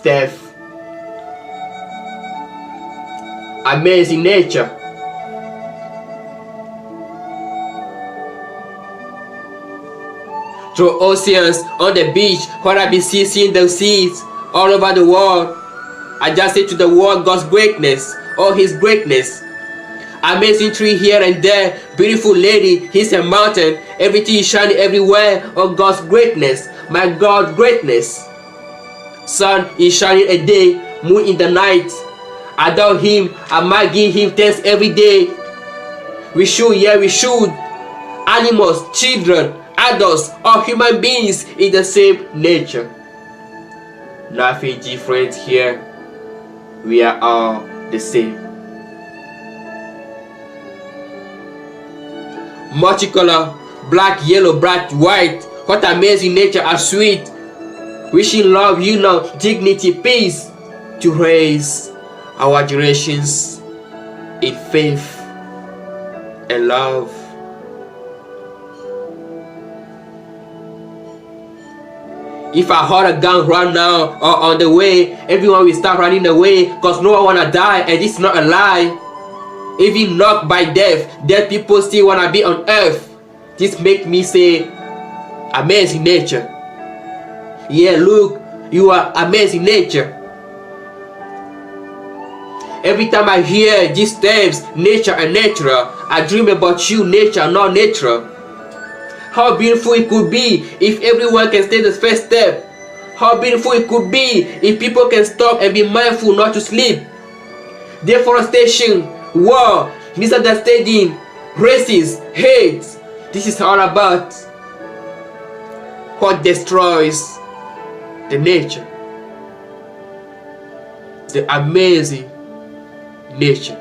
STEPh. Amazing nature. Through oceans, on the beach, where I be seeing the seas all over the world, I just say to the world God's greatness, or His greatness. Amazing tree here and there, beautiful lady, He's a mountain, everything is shining everywhere, oh God's greatness, my God's greatness. Sun is shining a day, moon in the night. Adore Him, I might give Him thanks every day. We should, yeah, we should. Animals, children, adults, all human beings in the same nature. Nothing different here. We are all the same. Multicolor, black, yellow, bright, white. What amazing nature are sweet. Wishing love, dignity, peace to raise our generations in faith and love. If I hold a gun right now or on the way, everyone will start running away because no one wanna die, and this is not a lie. Even knocked by death, dead people still wanna be on earth. This makes me say, amazing nature. Yeah, look, you are amazing nature. Every time I hear these terms, nature and natural, I dream about you, nature, not natural. How beautiful it could be if everyone can take the first step. How beautiful it could be if people can stop and be mindful not to sleep. Deforestation, war, misunderstanding, racism, hate. This is all about what destroys the nature. The amazing nature.